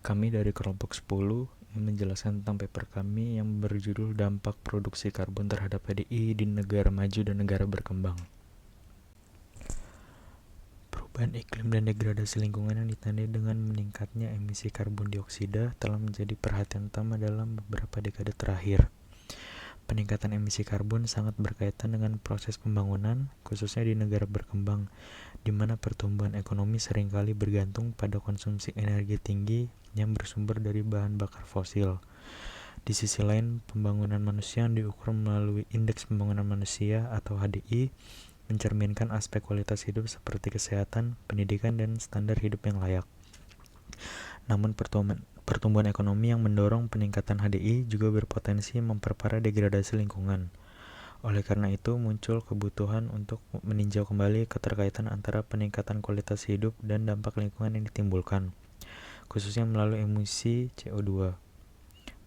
Kami dari kelompok 10 yang menjelaskan tentang paper kami yang berjudul Dampak Produksi Karbon terhadap HDI di Negara Maju dan Negara Berkembang. Perubahan iklim dan degradasi lingkungan yang ditandai dengan meningkatnya emisi karbon dioksida telah menjadi perhatian utama dalam beberapa dekade terakhir. Peningkatan emisi karbon sangat berkaitan dengan proses pembangunan, khususnya di negara berkembang, di mana pertumbuhan ekonomi seringkali bergantung pada konsumsi energi tinggi yang bersumber dari bahan bakar fosil. Di sisi lain, pembangunan manusia yang diukur melalui Indeks Pembangunan Manusia atau HDI mencerminkan aspek kualitas hidup seperti kesehatan, pendidikan, dan standar hidup yang layak. Namun pertumbuhan ekonomi yang mendorong peningkatan HDI juga berpotensi memperparah degradasi lingkungan. Oleh karena itu, muncul kebutuhan untuk meninjau kembali keterkaitan antara peningkatan kualitas hidup dan dampak lingkungan yang ditimbulkan, khususnya melalui emisi CO2.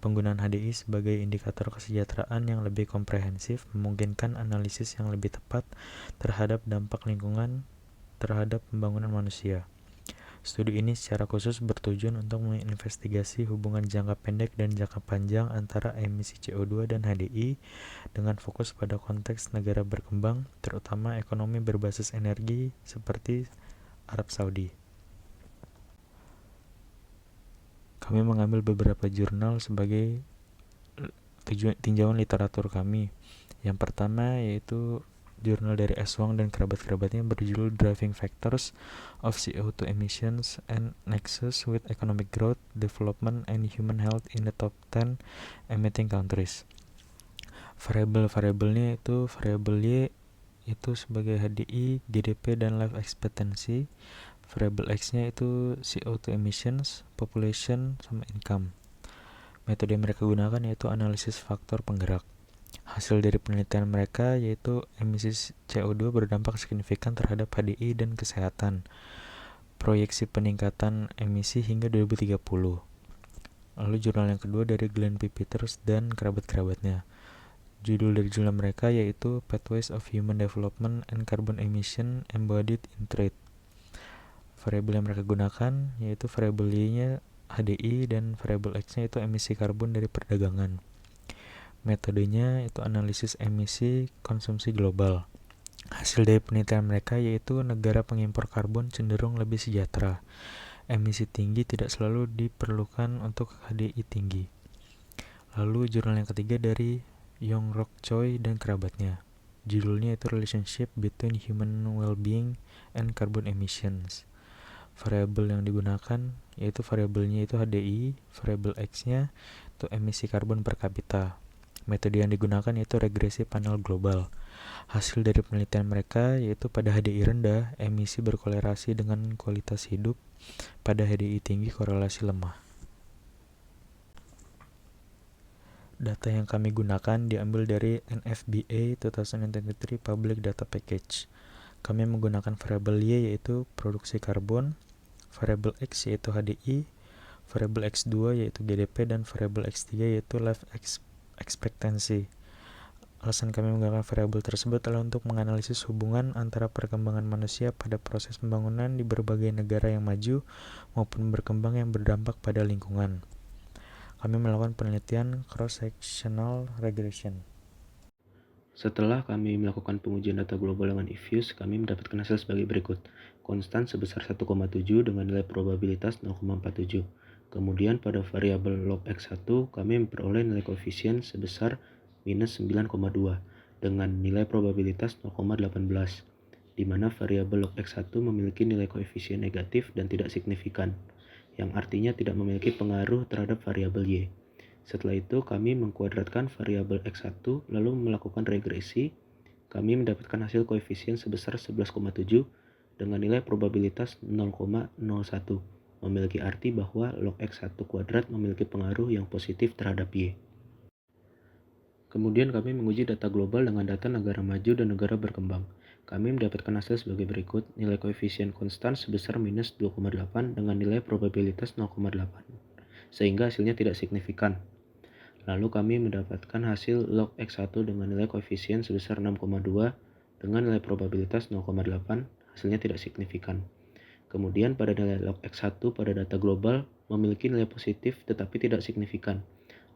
Penggunaan HDI sebagai indikator kesejahteraan yang lebih komprehensif memungkinkan analisis yang lebih tepat terhadap dampak lingkungan terhadap pembangunan manusia. Studi ini secara khusus bertujuan untuk menginvestigasi hubungan jangka pendek dan jangka panjang antara emisi CO2 dan HDI dengan fokus pada konteks negara berkembang, terutama ekonomi berbasis energi seperti Arab Saudi. Kami mengambil beberapa jurnal sebagai tinjauan literatur kami. Yang pertama yaitu jurnal dari Eswang dan kerabat-kerabatnya berjudul Driving Factors of CO2 Emissions and Nexus with Economic Growth, Development, and Human Health in the Top 10 Emitting Countries. Variabel-variabelnya itu variabel Y itu sebagai HDI, GDP, dan life expectancy. Variabel X-nya itu CO2 emissions, population, sama income. Metode yang mereka gunakan yaitu analisis faktor penggerak. Hasil dari penelitian mereka yaitu emisi CO2 berdampak signifikan terhadap HDI dan kesehatan. Proyeksi peningkatan emisi hingga 2030. Lalu jurnal yang kedua dari Glenn P. Peters dan kerabat-kerabatnya. Judul dari jurnal mereka yaitu Pathways of Human Development and Carbon Emission Embodied in Trade. Variabel yang mereka gunakan yaitu variabel Y-nya HDI dan variabel X-nya itu emisi karbon dari perdagangan. Metodenya itu analisis emisi konsumsi global. Hasil dari penelitian mereka yaitu negara pengimpor karbon cenderung lebih sejahtera. Emisi tinggi tidak selalu diperlukan untuk HDI tinggi. Lalu jurnal yang ketiga dari Yong-Rok Choi dan kerabatnya. Judulnya itu Relationship Between Human Well-being and Carbon Emissions. Variabel yang digunakan yaitu variabelnya itu HDI, variabel X-nya itu emisi karbon per kapita. Metode yang digunakan yaitu regresi panel global. Hasil dari penelitian mereka yaitu pada HDI rendah, emisi berkorelasi dengan kualitas hidup, pada HDI tinggi korelasi lemah. Data yang kami gunakan diambil dari NFBA 2023 Public Data Package. Kami menggunakan variabel Y yaitu produksi karbon, variabel X yaitu HDI, variabel X2 yaitu GDP, dan variabel X3 yaitu life expectancy. Alasan kami menggunakan variabel tersebut adalah untuk menganalisis hubungan antara perkembangan manusia pada proses pembangunan di berbagai negara yang maju maupun berkembang yang berdampak pada lingkungan. Kami melakukan penelitian cross-sectional regression. Setelah kami melakukan pengujian data global dengan eFuse, kami mendapatkan hasil sebagai berikut. Konstan sebesar 1,7 dengan nilai probabilitas 0,47. Kemudian pada variabel log X1, kami memperoleh nilai koefisien sebesar minus 9,2 dengan nilai probabilitas 0,18, di mana variabel log X1 memiliki nilai koefisien negatif dan tidak signifikan, yang artinya tidak memiliki pengaruh terhadap variabel Y. Setelah itu, kami mengkuadratkan variabel X1 lalu melakukan regresi. Kami mendapatkan hasil koefisien sebesar 11,7 dengan nilai probabilitas 0,01, memiliki arti bahwa log X1 kuadrat memiliki pengaruh yang positif terhadap Y. Kemudian kami menguji data global dengan data negara maju dan negara berkembang. Kami mendapatkan hasil sebagai berikut. Nilai koefisien konstan sebesar minus 2,8 dengan nilai probabilitas 0,8, sehingga hasilnya tidak signifikan. Lalu kami mendapatkan hasil log X1 dengan nilai koefisien sebesar 6,2 dengan nilai probabilitas 0,8, hasilnya tidak signifikan. Kemudian pada nilai log X1 pada data global memiliki nilai positif tetapi tidak signifikan.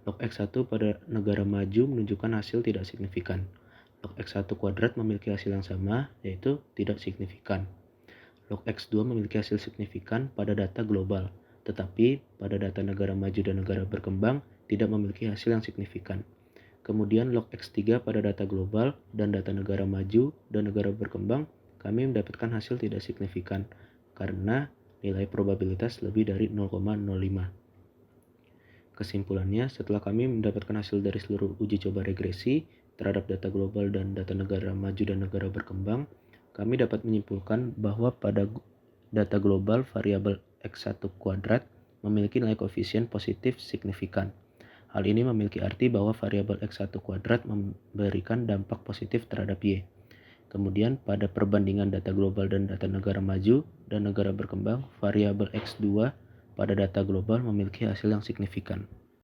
Log X1 pada negara maju menunjukkan hasil tidak signifikan. Log X1 kuadrat memiliki hasil yang sama, yaitu tidak signifikan. Log X2 memiliki hasil signifikan pada data global, tetapi pada data negara maju dan negara berkembang tidak memiliki hasil yang signifikan. Kemudian log X3 pada data global dan data negara maju dan negara berkembang, kami mendapatkan hasil tidak signifikan karena nilai probabilitas lebih dari 0,05. Kesimpulannya, setelah kami mendapatkan hasil dari seluruh uji coba regresi terhadap data global dan data negara maju dan negara berkembang, kami dapat menyimpulkan bahwa pada data global variabel X1 kuadrat memiliki nilai koefisien positif signifikan. Hal ini memiliki arti bahwa variabel X1 kuadrat memberikan dampak positif terhadap Y. Kemudian pada perbandingan data global dan data negara maju dan negara berkembang, variabel X2 pada data global memiliki hasil yang signifikan.